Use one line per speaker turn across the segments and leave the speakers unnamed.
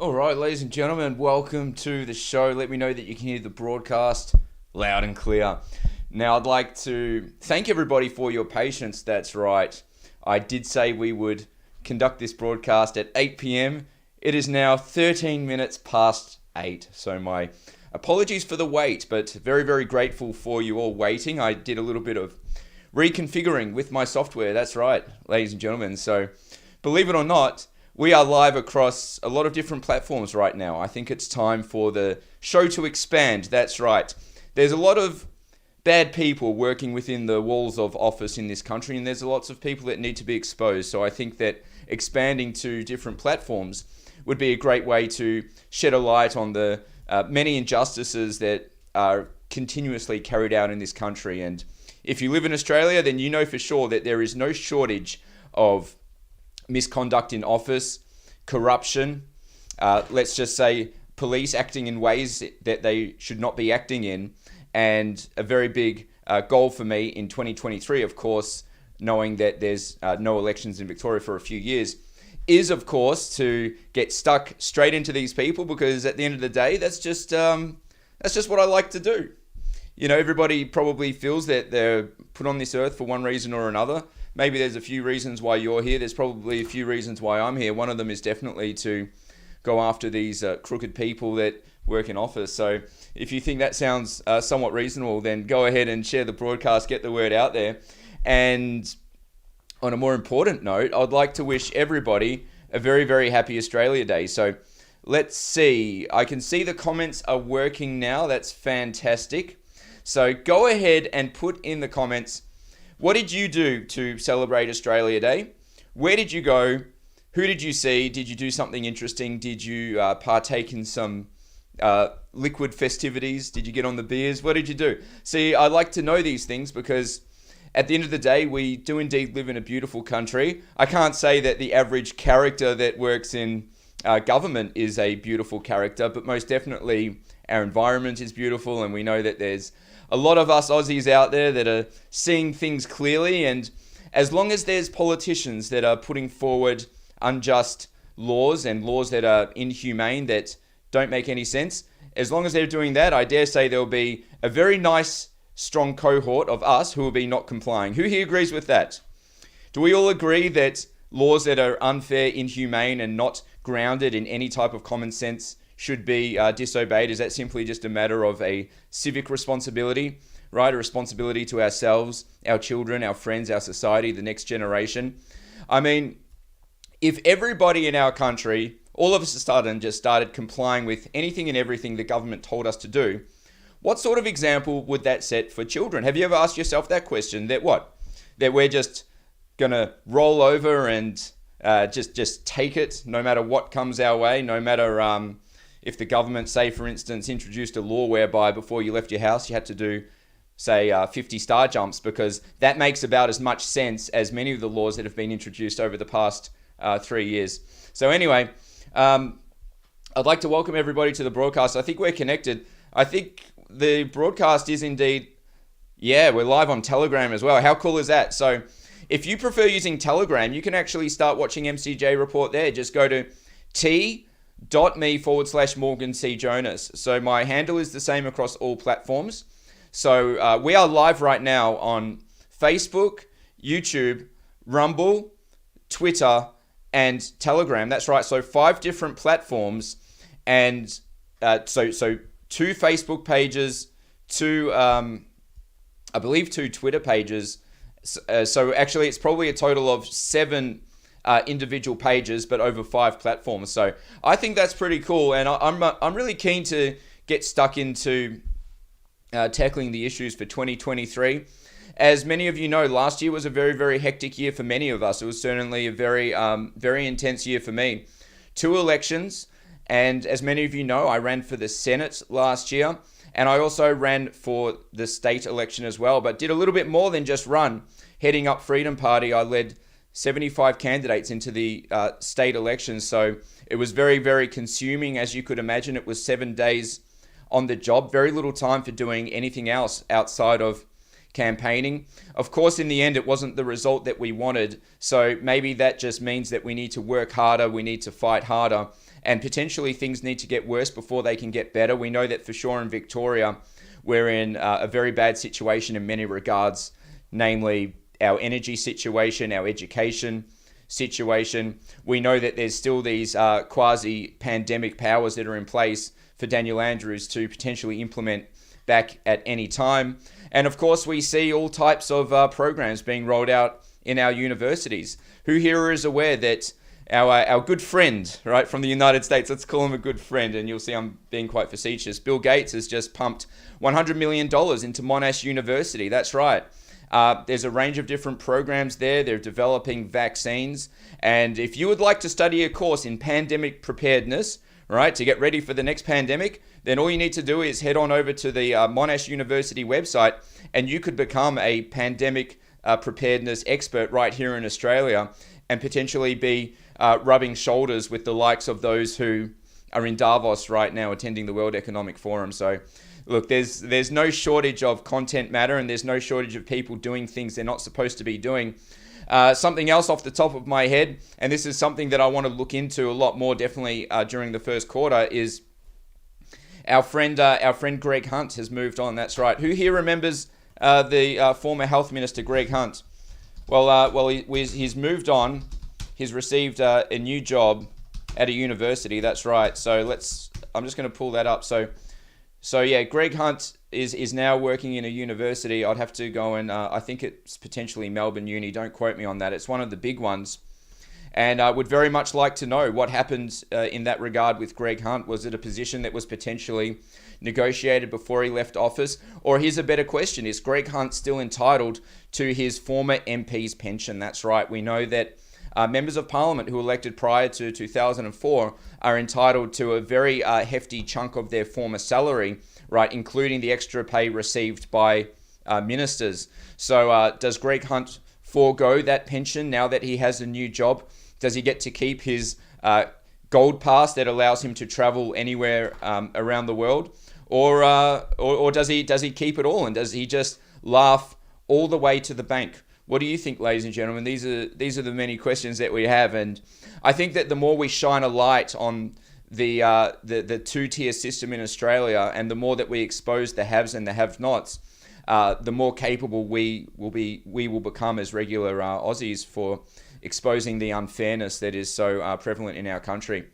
All right, ladies and gentlemen, welcome to the show. Let me know that you can hear the broadcast loud and clear. Now, I'd like to thank everybody for your patience. That's right. I did say we would conduct this broadcast at 8 p.m. It is now 13 minutes past 8. So my apologies for the wait, but very, very grateful for you all waiting. I did a little bit of reconfiguring with my software. That's right, ladies and gentlemen. So believe it or not, we are live across a lot of different platforms right now. I think it's time for the show to expand. That's right. There's a lot of bad people working within the walls of office in this country, and there's lots of people that need to be exposed. So I think that expanding to different platforms would be a great way to shed a light on the many injustices that are continuously carried out in this country. And if you live in Australia, then you know for sure that there is no shortage of misconduct in office, corruption, let's just say police acting in ways that they should not be acting in, and a very big goal for me in 2023, of course, knowing that there's no elections in Victoria for a few years, is of course to get stuck straight into these people, because at the end of the day, that's just what I like to do. You know, everybody probably feels that they're put on this earth for one reason or another. Maybe there's a few reasons why you're here. There's probably a few reasons why I'm here. One of them is definitely to go after these crooked people that work in office. So if you think that sounds somewhat reasonable, then go ahead and share the broadcast, get the word out there. And on a more important note, I'd like to wish everybody a very, very happy Australia Day. So let's see. I can see the comments are working now. That's fantastic. So go ahead and put in the comments what did you do to celebrate Australia Day? Where did you go? Who did you see? Did you do something interesting? Did you partake in some liquid festivities? Did you get on the beers? What did you do? See, I like to know these things because at the end of the day, we do indeed live in a beautiful country. I can't say that the average character that works in government is a beautiful character, but most definitely our environment is beautiful, and we know that there's a lot of us Aussies out there that are seeing things clearly, and as long as there's politicians that are putting forward unjust laws and laws that are inhumane, that don't make any sense, as long as they're doing that, I dare say there'll be a very nice, strong cohort of us who will be not complying. Who here agrees with that? Do we all agree that laws that are unfair, inhumane, and not grounded in any type of common sense should be disobeyed? Is that simply just a matter of a civic responsibility, right? A responsibility to ourselves, our children, our friends, our society, the next generation. I mean, if everybody in our country, all of a sudden, just started complying with anything and everything the government told us to do, what sort of example would that set for children? Have you ever asked yourself that question? That what? That we're just gonna roll over and just take it, no matter what comes our way, no matter if the government, say for instance, introduced a law whereby before you left your house you had to do, say, 50 star jumps, because that makes about as much sense as many of the laws that have been introduced over the past 3 years. So anyway, I'd like to welcome everybody to the broadcast. I think we're connected. I think the broadcast is indeed, we're live on Telegram as well. How cool is that? So if you prefer using Telegram, you can actually start watching MCJ Report there. Just go to t.me/Morgan C. Jonas. So my handle is the same across all platforms. So we are live right now on Facebook, YouTube, Rumble, Twitter, and Telegram. That's right. So 5 different platforms, and so 2 Facebook pages, 2 I believe 2 Twitter pages. So actually, it's probably a total of 7 individual pages, but over 5 platforms. So I think that's pretty cool, and I'm really keen to get stuck into tackling the issues for 2023. As many of you know, last year was a very, very hectic year for many of us. It was certainly a very, very intense year for me. 2 elections, and as many of you know, I ran for the Senate last year, and I also ran for the state election as well, but did a little bit more than just run. Heading up Freedom Party, I led 75 candidates into the state elections, so it was very, very consuming. As you could imagine, it was 7 days on the job, very little time for doing anything else outside of campaigning. Of course, in the end, it wasn't the result that we wanted, so maybe that just means that we need to work harder, we need to fight harder, and potentially things need to get worse before they can get better. We know that for sure in Victoria, we're in a very bad situation in many regards, namely our energy situation, our education situation. We know that there's still these quasi-pandemic powers that are in place for Daniel Andrews to potentially implement back at any time. And of course, we see all types of programs being rolled out in our universities. Who here is aware that our good friend, right, from the United States, let's call him a good friend, and you'll see I'm being quite facetious, Bill Gates has just pumped $100 million into Monash University. That's right. There's a range of different programs there. They're developing vaccines. And if you would like to study a course in pandemic preparedness, right, to get ready for the next pandemic, then all you need to do is head on over to the Monash University website, and you could become a pandemic preparedness expert right here in Australia, and potentially be rubbing shoulders with the likes of those who are in Davos right now attending the World Economic Forum. So look, there's no shortage of content matter, and there's no shortage of people doing things they're not supposed to be doing. Something else off the top of my head, and this is something that I want to look into a lot more definitely during the first quarter, is our friend Greg Hunt has moved on. That's right. Who here remembers the former Health Minister Greg Hunt? Well, he's moved on. He's received a new job at a university. That's right. So I'm just going to pull that up. So yeah, Greg Hunt is now working in a university. I'd have to go and I think it's potentially Melbourne Uni. Don't quote me on that. It's one of the big ones. And I would very much like to know what happened in that regard with Greg Hunt. Was it a position that was potentially negotiated before he left office? Or here's a better question: is Greg Hunt still entitled to his former MP's pension? That's right. We know that members of parliament who were elected prior to 2004 are entitled to a very hefty chunk of their former salary, right, including the extra pay received by ministers. So does Greg Hunt forego that pension now that he has a new job? Does he get to keep his gold pass that allows him to travel anywhere around the world? Or does he keep it all, and does he just laugh all the way to the bank? What do you think, ladies and gentlemen? These are the many questions that we have, and I think that the more we shine a light on the two-tier system in Australia, and the more that we expose the haves and the have-nots, the more capable we will become as regular Aussies for exposing the unfairness that is so prevalent in our country.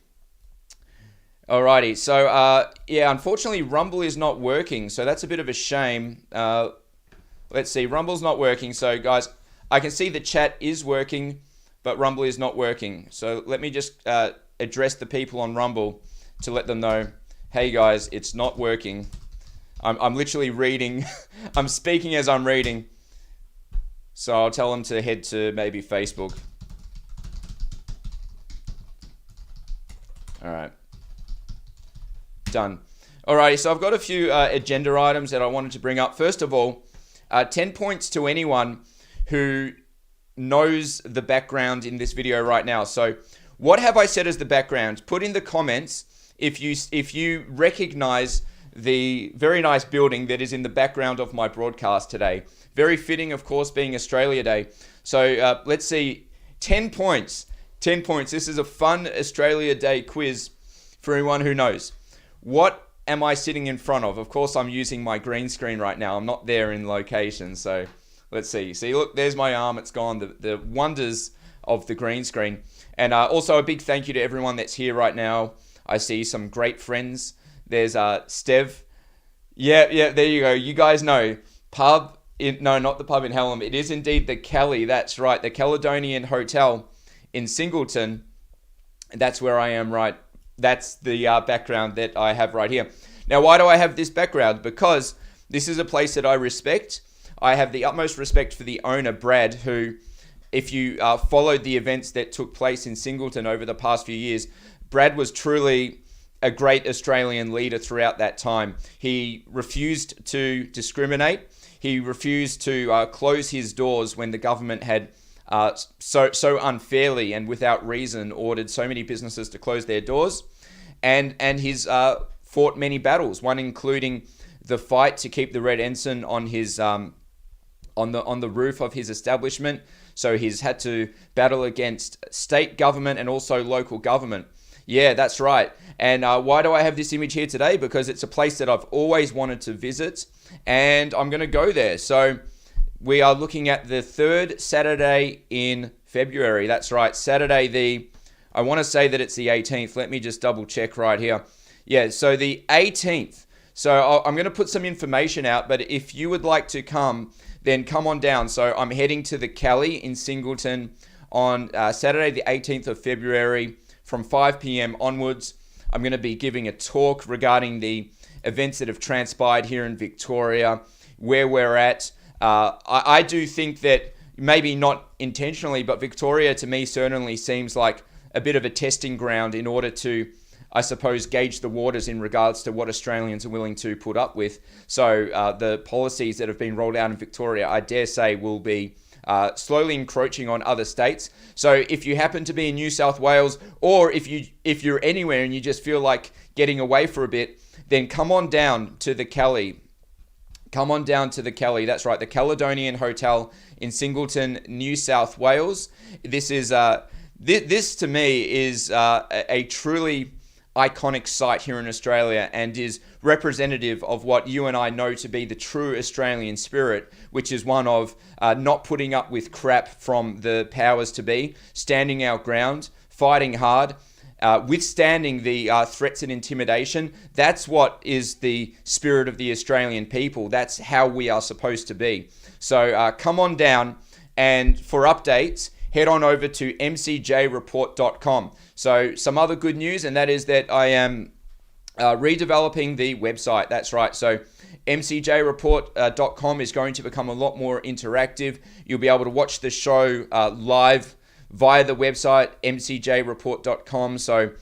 Alrighty, so yeah, unfortunately Rumble is not working, so that's a bit of a shame. Let's see, Rumble's not working, so guys, I can see the chat is working, but Rumble is not working. So let me just address the people on Rumble to let them know, hey guys, it's not working. I'm literally reading, I'm speaking as I'm reading, so I'll tell them to head to maybe Facebook. Alright. Done. Alright, so I've got a few agenda items that I wanted to bring up. First of all, 10 points to anyone who knows the background in this video right now. So what have I said as the background? Put in the comments if you recognize the very nice building that is in the background of my broadcast today. Very fitting, of course, being Australia Day. So let's see, 10 points. 10 points. This is a fun Australia Day quiz for anyone who knows. What am I sitting in front of? Of course, I'm using my green screen right now. I'm not there in location, so let's see. See, look, there's my arm. It's gone. The wonders of the green screen. And also a big thank you to everyone that's here right now. I see some great friends. There's Stev. Yeah, there you go. You guys know. No, not the pub in Hallam. It is indeed the Kelly. That's right. The Caledonian Hotel in Singleton. That's where I am, right? That's the background that I have right here. Now, why do I have this background? Because this is a place that I respect. I have the utmost respect for the owner, Brad, who, if you followed the events that took place in Singleton over the past few years, Brad was truly a great Australian leader throughout that time. He refused to discriminate. He refused to close his doors when the government had so unfairly and without reason ordered so many businesses to close their doors, and he's fought many battles, one including the fight to keep the red ensign on his on the roof of his establishment. So he's had to battle against state government and also local government. Yeah, that's right. And why do I have this image here today? Because it's a place that I've always wanted to visit, and I'm going to go there. So we are looking at the third Saturday in February. That's right, Saturday I want to say that it's the 18th. Let me just double check right here. Yeah, so the 18th. So I'm going to put some information out, but if you would like to come, then come on down. So I'm heading to the Kelly in Singleton on Saturday the 18th of February from 5 p.m. onwards. I'm going to be giving a talk regarding the events that have transpired here in Victoria, where we're at. I do think that, maybe not intentionally, but Victoria to me certainly seems like a bit of a testing ground in order to, I suppose, gauge the waters in regards to what Australians are willing to put up with. So the policies that have been rolled out in Victoria, I dare say, will be slowly encroaching on other states. So if you happen to be in New South Wales, or if you're anywhere and you just feel like getting away for a bit, then come on down to the Kelly. Come on down to the Kelly. That's right, the Caledonian Hotel in Singleton, New South Wales. This is this to me is a truly iconic site here in Australia, and is representative of what you and I know to be the true Australian spirit, which is one of not putting up with crap from the powers to be, standing our ground, fighting hard, withstanding the threats and intimidation. That's what is the spirit of the Australian people. That's how we are supposed to be. So come on down, and for updates, head on over to mcjreport.com. So some other good news, and that is that I am redeveloping the website. That's right. So mcjreport.com is going to become a lot more interactive. You'll be able to watch the show live via the website, mcjreport.com. So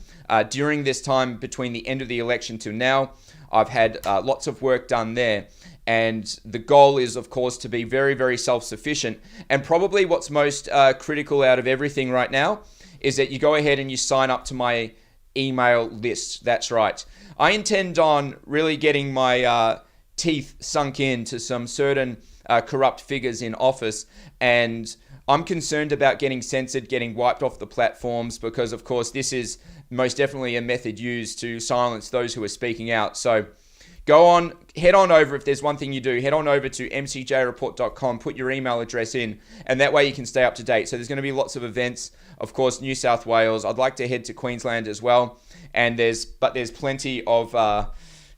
during this time between the end of the election to now, I've had lots of work done there. And the goal is, of course, to be very, very self-sufficient. And probably what's most critical out of everything right now is that you go ahead and you sign up to my email list. That's right. I intend on really getting my teeth sunk into some certain corrupt figures in office, and I'm concerned about getting censored, getting wiped off the platforms, because of course this is most definitely a method used to silence those who are speaking out. So head on over. If there's one thing you do, head on over to mcjreport.com, put your email address in, and that way you can stay up to date. So there's going to be lots of events, of course, New South Wales. I'd like to head to Queensland as well, and there's plenty of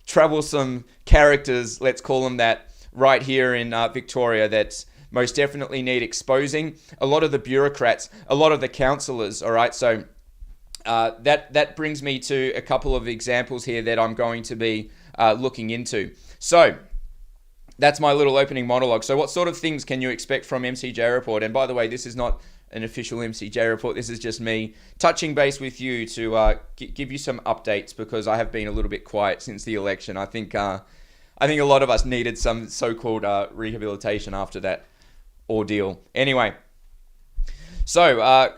troublesome characters, let's call them that, right here in Victoria that most definitely need exposing. A lot of the bureaucrats, a lot of the councillors, all right? So that brings me to a couple of examples here that I'm going to be looking into. So that's my little opening monologue. So what sort of things can you expect from MCJ Report? And by the way, this is not an official MCJ report. This is just me touching base with you to give you some updates, because I have been a little bit quiet since the election. I think a lot of us needed some so-called rehabilitation after that ordeal. Anyway, so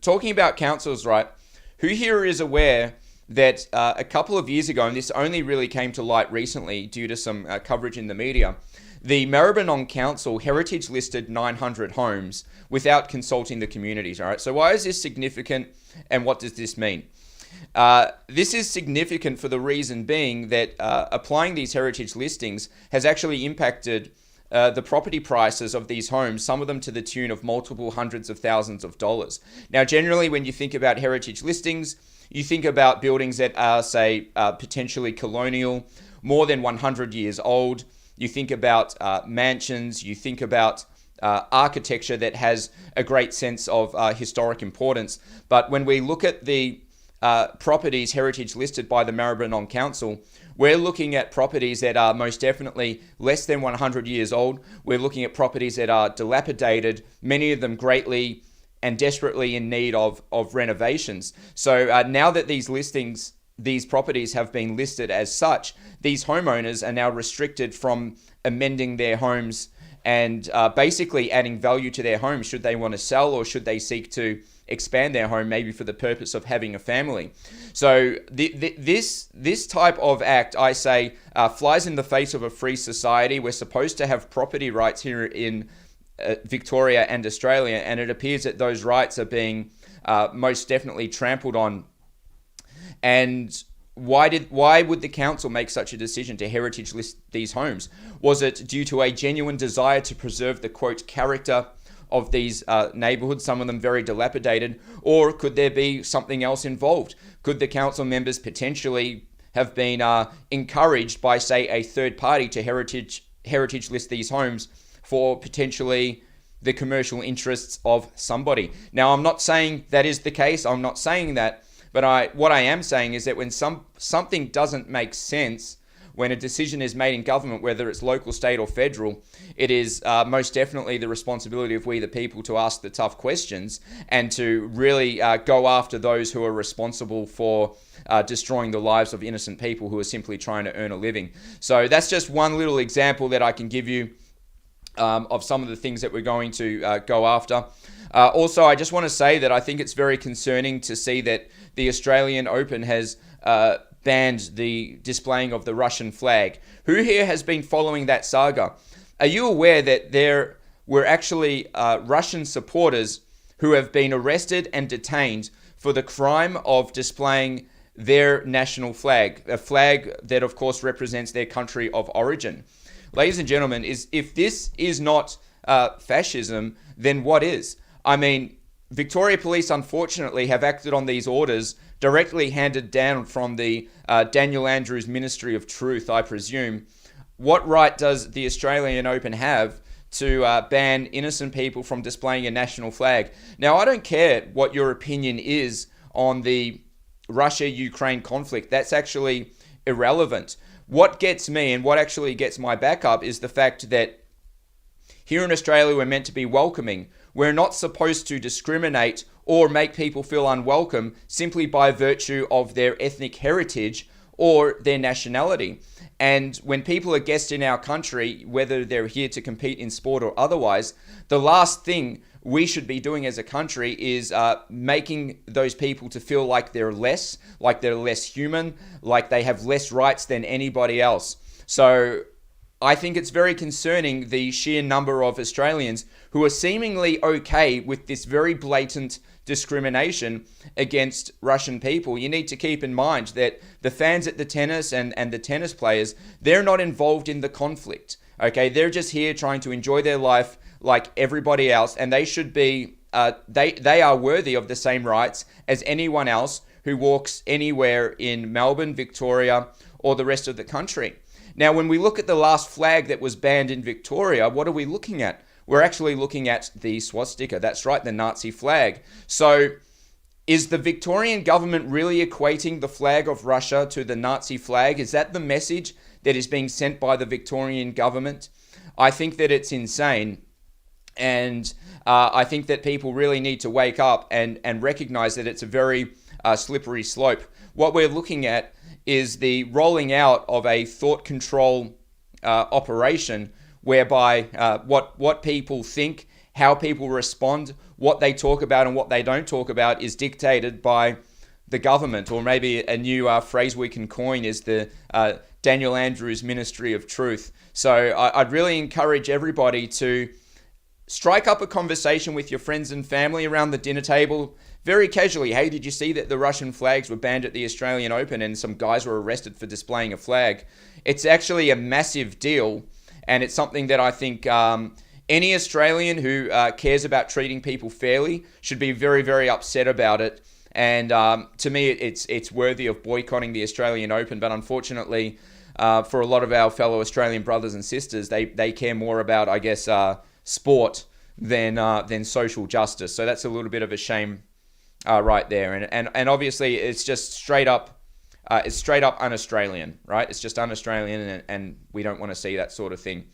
talking about councils, right? Who here is aware that a couple of years ago, and this only really came to light recently due to some coverage in the media, the Maribyrnong Council heritage listed 900 homes without consulting the communities, all right? So why is this significant, and what does this mean? This is significant for the reason being that applying these heritage listings has actually impacted the property prices of these homes, some of them to the tune of multiple hundreds of thousands of dollars. Now, generally, when you think about heritage listings, you think about buildings that are, say, potentially colonial, more than 100 years old. You think about mansions, you think about architecture that has a great sense of historic importance. But when we look at the properties heritage listed by the Maribyrnong Council, we're looking at properties that are most definitely less than 100 years old. We're looking at properties that are dilapidated, many of them greatly and desperately in need of renovations. So now that these properties have been listed as such, these homeowners are now restricted from amending their homes and basically adding value to their homes should they want to sell, or should they seek to expand their home, maybe for the purpose of having a family. So this type of act, I say, flies in the face of a free society. We're supposed to have property rights here in Victoria and Australia, and it appears that those rights are being most definitely trampled on. And why would the council make such a decision to heritage list these homes? Was it due to a genuine desire to preserve the, quote, character of these neighborhoods, some of them very dilapidated, or could there be something else involved? Could the council members potentially have been encouraged by, say, a third party to heritage list these homes for potentially the commercial interests of somebody? Now, I'm not saying that is the case. I'm not saying that. But what I am saying is that when something doesn't make sense, when a decision is made in government, whether it's local, state, or federal, it is most definitely the responsibility of we the people to ask the tough questions and to really go after those who are responsible for destroying the lives of innocent people who are simply trying to earn a living. So that's just one little example that I can give you of some of the things that we're going to go after. Also, I just want to say that I think it's very concerning to see that the Australian Open has banned the displaying of the Russian flag. Who here has been following that saga? Are you aware that there were actually Russian supporters who have been arrested and detained for the crime of displaying their national flag, a flag that, of course, represents their country of origin? Ladies and gentlemen, if this is not fascism, then what is? I mean, Victoria Police, unfortunately, have acted on these orders directly handed down from the Daniel Andrews Ministry of Truth, I presume. What right does the Australian Open have to ban innocent people from displaying a national flag. Now, I don't care what your opinion is on the Russia-Ukraine conflict. That's actually irrelevant. What gets me and what actually gets my back up is the fact that here in Australia, we're meant to be welcoming. We're not supposed to discriminate or make people feel unwelcome simply by virtue of their ethnic heritage or their nationality. And when people are guests in our country, whether they're here to compete in sport or otherwise, the last thing we should be doing as a country is making those people to feel like they're less human, like they have less rights than anybody else. So I think it's very concerning, the sheer number of Australians who are seemingly okay with this very blatant discrimination against Russian people. You need to keep in mind that the fans at the tennis and the tennis players, they're not involved in the conflict. Okay, they're just here trying to enjoy their life like everybody else, and they should be, they are worthy of the same rights as anyone else who walks anywhere in Melbourne, Victoria, or the rest of the country. Now, when we look at the last flag that was banned in Victoria, what are we looking at? We're actually looking at the swastika. That's right, the Nazi flag. So is the Victorian government really equating the flag of Russia to the Nazi flag? Is that the message that is being sent by the Victorian government? I think that it's insane. And I think that people really need to wake up and recognize that it's a very slippery slope. What we're looking at is the rolling out of a thought control operation whereby what people think, how people respond, what they talk about and what they don't talk about is dictated by the government. Or maybe a new phrase we can coin is the Daniel Andrews Ministry of Truth. So I'd really encourage everybody to strike up a conversation with your friends and family around the dinner table very casually. Hey, did you see that the Russian flags were banned at the Australian Open and some guys were arrested for displaying a flag? It's actually a massive deal, and it's something that I think any Australian who cares about treating people fairly should be very, very upset about it. And to me, it's worthy of boycotting the Australian Open. But unfortunately, for a lot of our fellow Australian brothers and sisters, they care more about, I guess, sport than social justice. So that's a little bit of a shame right there. And obviously, it's just straight up un-Australian, right? It's just un-Australian, and we don't want to see that sort of thing.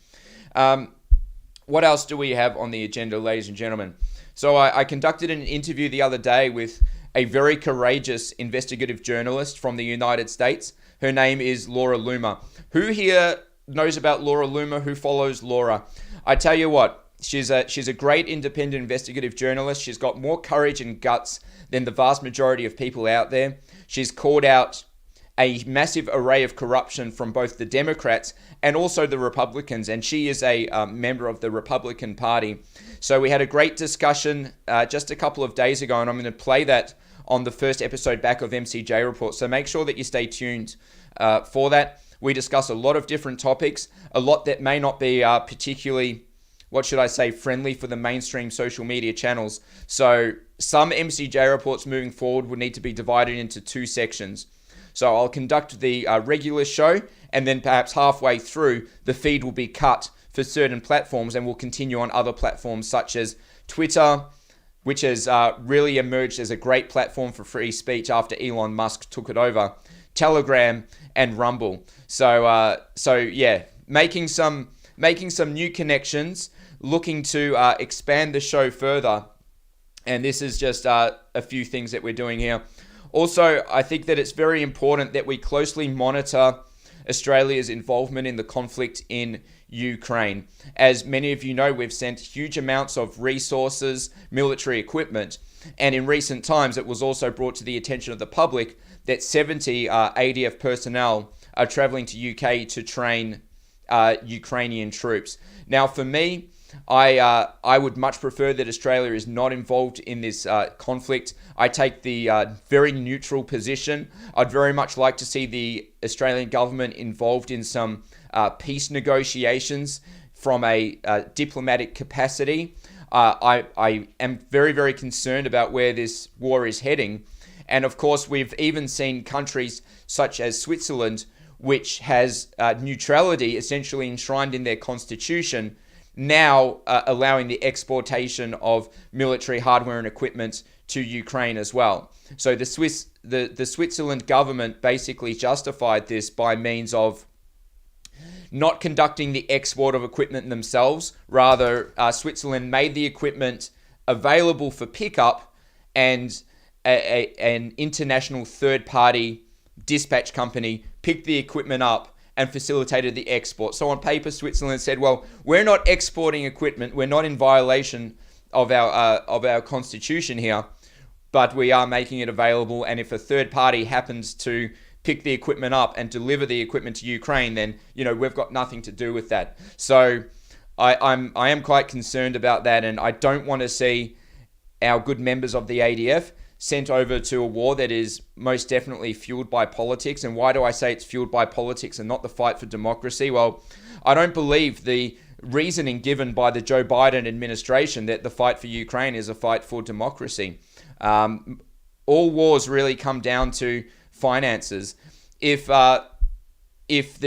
What else do we have on the agenda, ladies and gentlemen? So I conducted an interview the other day with a very courageous investigative journalist from the United States. Her name is Laura Loomer. Who here knows about Laura Loomer? Who follows Laura? I tell you what, she's a great independent investigative journalist. She's got more courage and guts than the vast majority of people out there. She's called out a massive array of corruption from both the Democrats and also the Republicans, and she is a member of the Republican Party. So we had a great discussion just a couple of days ago, and I'm going to play that on the first episode back of MCJ Report. So make sure that you stay tuned for that. We discuss a lot of different topics, a lot that may not be particularly, friendly for the mainstream social media channels. So some MCJ reports moving forward would need to be divided into two sections. So I'll conduct the regular show, and then perhaps halfway through, the feed will be cut for certain platforms, and we'll continue on other platforms such as Twitter, which has really emerged as a great platform for free speech after Elon Musk took it over, Telegram, and Rumble. So yeah, making some new connections, looking to expand the show further. And this is just a few things that we're doing here. Also, I think that it's very important that we closely monitor Australia's involvement in the conflict in Ukraine. As many of you know, we've sent huge amounts of resources, military equipment, and in recent times it was also brought to the attention of the public that 70 ADF personnel are traveling to UK to train Ukrainian troops. Now, for me, I would much prefer that Australia is not involved in this conflict. I take the very neutral position. I'd very much like to see the Australian government involved in some peace negotiations from a diplomatic capacity. I am very, very concerned about where this war is heading. And of course, we've even seen countries such as Switzerland, which has neutrality essentially enshrined in their constitution, now allowing the exportation of military hardware and equipment to Ukraine as well. So the Switzerland government basically justified this by means of not conducting the export of equipment themselves. Rather, Switzerland made the equipment available for pickup, and an international third-party dispatch company picked the equipment up and facilitated the export. So on paper, Switzerland said, well, we're not exporting equipment, we're not in violation of our constitution here, but we are making it available, and if a third party happens to pick the equipment up and deliver the equipment to Ukraine, then we've got nothing to do with that. So I am quite concerned about that, and I don't want to see our good members of the ADF sent over to a war that is most definitely fueled by politics. And why do I say it's fueled by politics and not the fight for democracy? Well, I don't believe the reasoning given by the Joe Biden administration that the fight for Ukraine is a fight for democracy. All wars really come down to finances. If the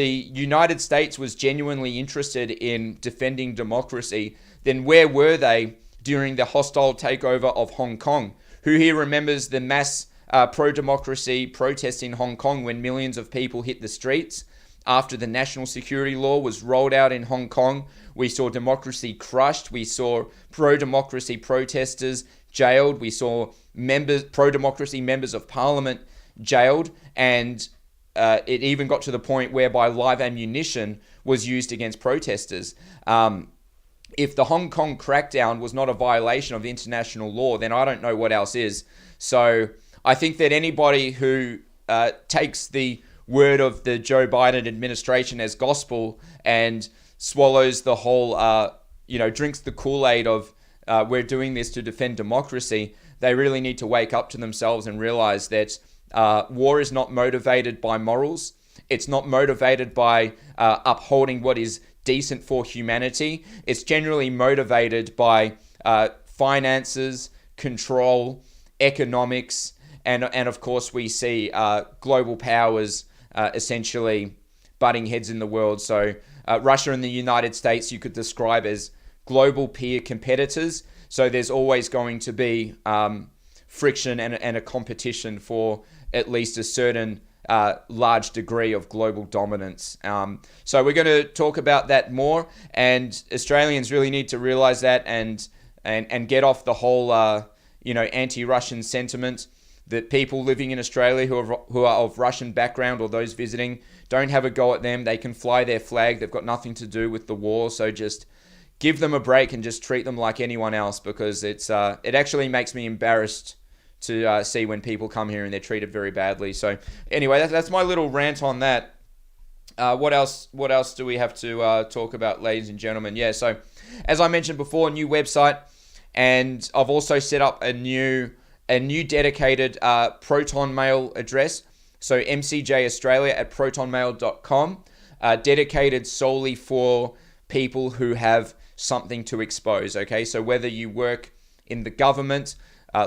United States was genuinely interested in defending democracy, then where were they during the hostile takeover of Hong Kong? Who here remembers the mass pro-democracy protest in Hong Kong when millions of people hit the streets? After the national security law was rolled out in Hong Kong, we saw democracy crushed. We saw pro-democracy protesters jailed. We saw pro-democracy members of parliament jailed. And it even got to the point whereby live ammunition was used against protesters. If the Hong Kong crackdown was not a violation of international law, then I don't know what else is. So I think that anybody who takes the word of the Joe Biden administration as gospel and swallows the whole, drinks the Kool-Aid of we're doing this to defend democracy, they really need to wake up to themselves and realize that war is not motivated by morals. It's not motivated by upholding what is decent for humanity. It's generally motivated by finances, control, economics, and of course we see global powers essentially butting heads in the world. So Russia and the United States you could describe as global peer competitors. So there's always going to be friction and a competition for at least a certain large degree of global dominance. So we're going to talk about that more, and Australians really need to realize that and get off the whole anti-Russian sentiment that people living in Australia who are of Russian background or those visiting, don't have a go at them. They can fly their flag. They've got nothing to do with the war. So just give them a break and just treat them like anyone else, because it actually makes me embarrassed to see when people come here and they're treated very badly. So anyway, that's my little rant on that. What else do we have to talk about, ladies and gentlemen? Yeah, so as I mentioned before, new website, and I've also set up a new dedicated Proton Mail address. So mcjaustralia@protonmail.com, dedicated solely for people who have something to expose. Okay, so whether you work in the government,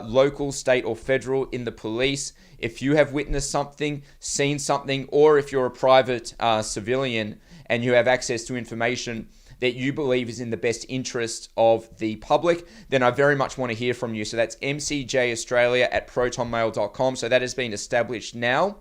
local, state, or federal, in the police, if you have witnessed something, seen something, or if you're a private civilian and you have access to information that you believe is in the best interest of the public, then I very much want to hear from you. So that's mcjaustralia@protonmail.com. So that has been established now.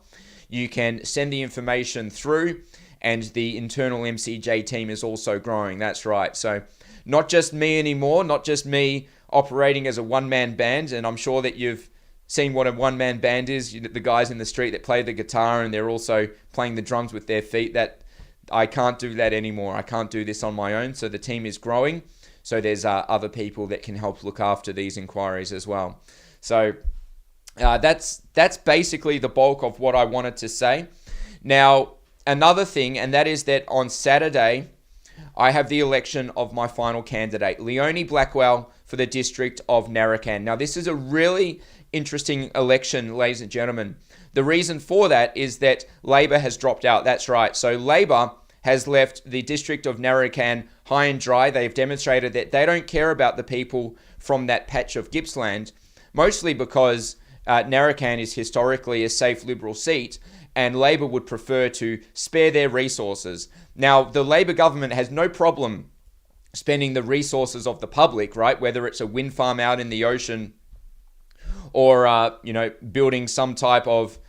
You can send the information through, and the internal MCJ team is also growing. That's right. So not just me anymore, not just me operating as a one-man band, and I'm sure that you've seen what a one-man band is, the guys in the street that play the guitar and they're also playing the drums with their feet. That I can't do that anymore. I can't do this on my own. So the team is growing. So there's other people that can help look after these inquiries as well. So that's basically the bulk of what I wanted to say. Now, another thing, and that is that on Saturday, I have the election of my final candidate, Leonie Blackwell, for the district of Narrabeen. Now, this is a really interesting election, ladies and gentlemen. The reason for that is that Labor has dropped out. That's right. So Labor has left the district of Narrabeen high and dry. They've demonstrated that they don't care about the people from that patch of Gippsland, mostly because Narrabeen is historically a safe Liberal seat, and Labor would prefer to spare their resources. Now, the Labor government has no problem spending the resources of the public, right? Whether it's a wind farm out in the ocean or, building some type of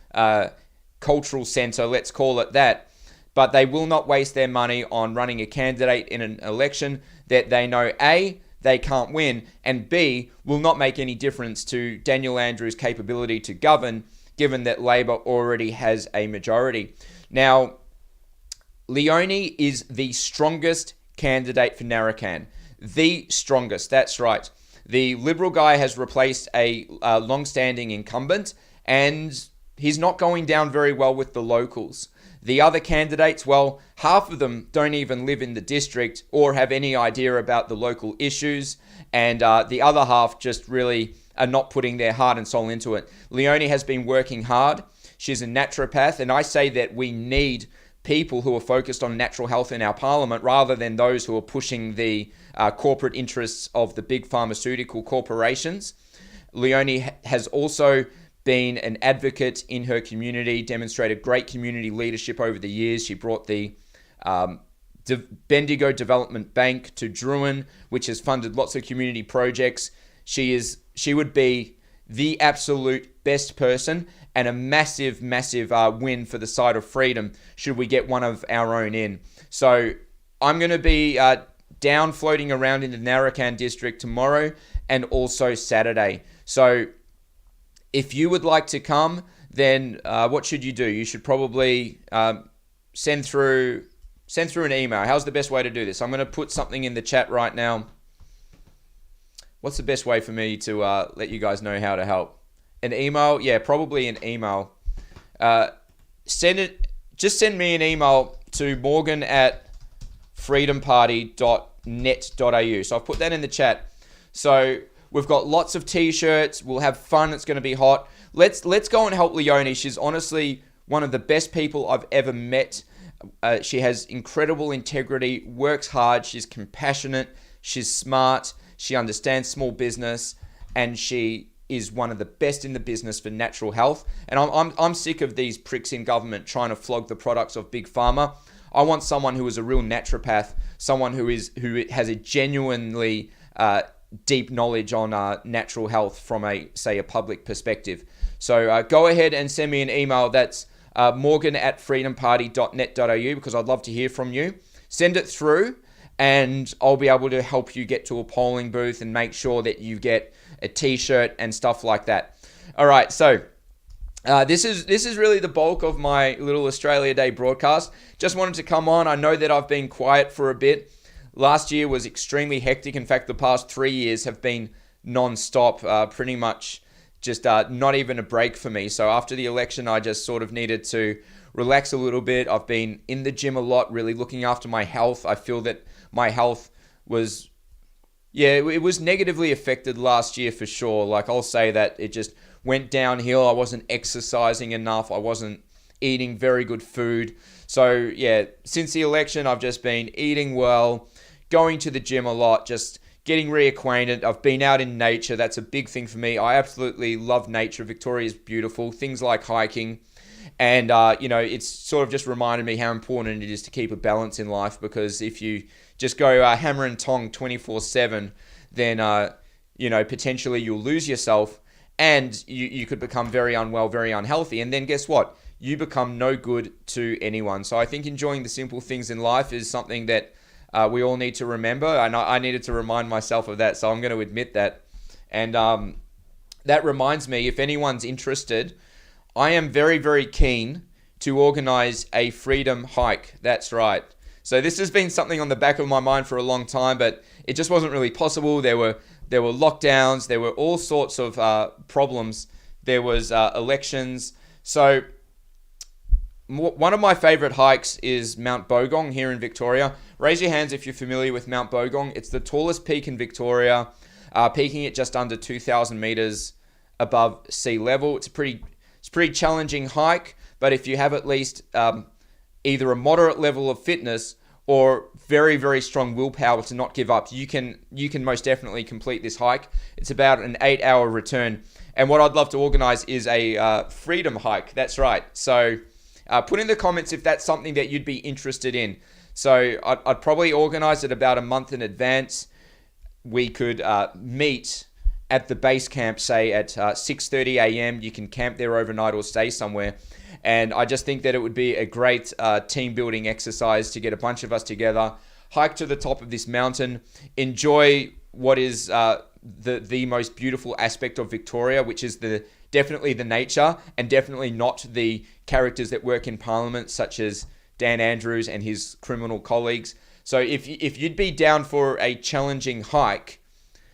cultural center, let's call it that. But they will not waste their money on running a candidate in an election that they know, A, they can't win, and B, will not make any difference to Daniel Andrews' capability to govern, given that Labor already has a majority. Now, Leonie is the strongest candidate for Narrabeen. The strongest, that's right. The Liberal guy has replaced a long-standing incumbent, and he's not going down very well with the locals. The other candidates, well, half of them don't even live in the district or have any idea about the local issues, and the other half just really are not putting their heart and soul into it. Leonie has been working hard. She's a naturopath, and I say that we need people who are focused on natural health in our parliament rather than those who are pushing the corporate interests of the big pharmaceutical corporations. Leonie has also been an advocate in her community, demonstrated great community leadership over the years. She brought the Bendigo Development Bank to Druin, which has funded lots of community projects. She would be the absolute best person and a massive win for the side of freedom should we get one of our own in. So I'm going to be down floating around in the Narrabeen district tomorrow and also Saturday. So if you would like to come, then what should you do? You should probably send through an email. How's the best way to do this? I'm going to put something in the chat right now. What's the best way for me to let you guys know how to help? An email? Yeah, probably an email. Just send me an email to morgan@freedomparty.net.au. So I've put that in the chat. So we've got lots of t-shirts. We'll have fun. It's going to be hot. Let's go and help Leonie. She's honestly one of the best people I've ever met. She has incredible integrity, works hard. She's compassionate. She's smart. She understands small business, and she is one of the best in the business for natural health. And I'm sick of these pricks in government trying to flog the products of Big Pharma. I want someone who is a real naturopath, someone who has a genuinely deep knowledge on natural health from a public perspective. So go ahead and send me an email. That's morgan@freedomparty.net.au, because I'd love to hear from you. Send it through, and I'll be able to help you get to a polling booth and make sure that you get a t-shirt and stuff like that. All right, so this is really the bulk of my little Australia Day broadcast. Just wanted to come on. I know that I've been quiet for a bit. Last year was extremely hectic. In fact, the past 3 years have been non-stop, pretty much just not even a break for me. So after the election, I just sort of needed to relax a little bit. I've been in the gym a lot, really looking after my health. I feel that my health was, it was negatively affected last year for sure. Like, I'll say that it just went downhill. I wasn't exercising enough. I wasn't eating very good food. So yeah, since the election, I've just been eating well, going to the gym a lot, just getting reacquainted. I've been out in nature. That's a big thing for me. I absolutely love nature. Victoria is beautiful. Things like hiking. And, it's sort of just reminded me how important it is to keep a balance in life, because if you just go hammer and tong 24/7, then, potentially you'll lose yourself, and you could become very unwell, very unhealthy. And then guess what? You become no good to anyone. So I think enjoying the simple things in life is something that we all need to remember. And I needed to remind myself of that, so I'm going to admit that. And that reminds me, if anyone's interested, I am very, very keen to organize a freedom hike. That's right. So this has been something on the back of my mind for a long time, but it just wasn't really possible. There were lockdowns. There were all sorts of problems. There was elections. So one of my favorite hikes is Mount Bogong here in Victoria. Raise your hands if you're familiar with Mount Bogong. It's the tallest peak in Victoria, peaking at just under 2,000 meters above sea level. It's a pretty challenging hike, but if you have at least either a moderate level of fitness or very, very strong willpower to not give up, you can most definitely complete this hike. It's about an 8-hour return. And what I'd love to organize is a freedom hike. That's right. So put in the comments if that's something that you'd be interested in. So I'd probably organize it about a month in advance. We could meet at the base camp, say at 6:30 a.m. You can camp there overnight or stay somewhere. And I just think that it would be a great team building exercise to get a bunch of us together, hike to the top of this mountain, enjoy what is the most beautiful aspect of Victoria, which is definitely the nature, and definitely not the characters that work in Parliament, such as Dan Andrews and his criminal colleagues. So if you'd be down for a challenging hike,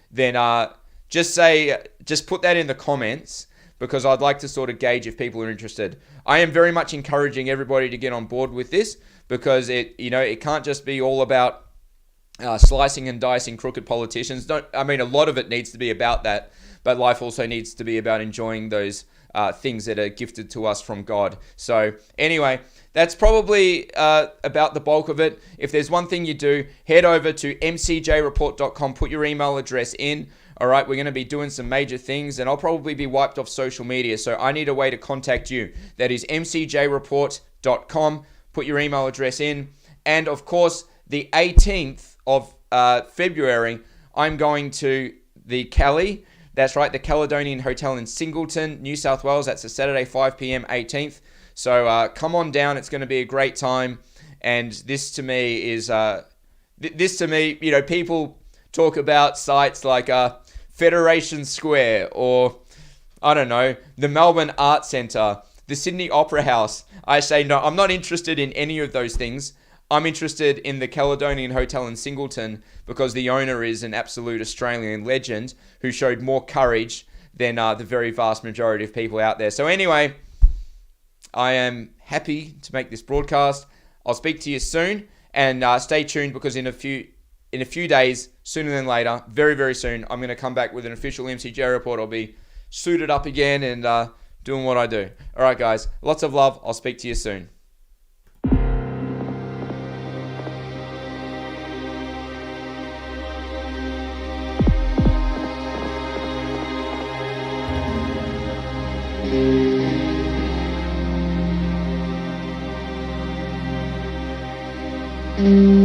then just put that in the comments, because I'd like to sort of gauge if people are interested. I am very much encouraging everybody to get on board with this, because it can't just be all about slicing and dicing crooked politicians. A lot of it needs to be about that, but life also needs to be about enjoying those things that are gifted to us from God. So anyway, that's probably about the bulk of it. If there's one thing you do, head over to mcjreport.com, put your email address in. All right, we're going to be doing some major things, and I'll probably be wiped off social media, so I need a way to contact you. That is mcjreport.com. Put your email address in. And of course, the 18th of February, I'm going to the Cali. That's right, the Caledonian Hotel in Singleton, New South Wales. That's a Saturday, 5 p.m., 18th. So come on down. It's going to be a great time. And this to me is, people talk about sites like Federation Square, or, I don't know, the Melbourne Art Centre, the Sydney Opera House. I say, no, I'm not interested in any of those things. I'm interested in the Caledonian Hotel in Singleton, because the owner is an absolute Australian legend who showed more courage than the very vast majority of people out there. So anyway, I am happy to make this broadcast. I'll speak to you soon, and stay tuned, because in a few days, sooner than later, very, very soon, I'm going to come back with an official MCJ report. I'll be suited up again and doing what I do. All right, guys, lots of love. I'll speak to you soon.
Mm-hmm.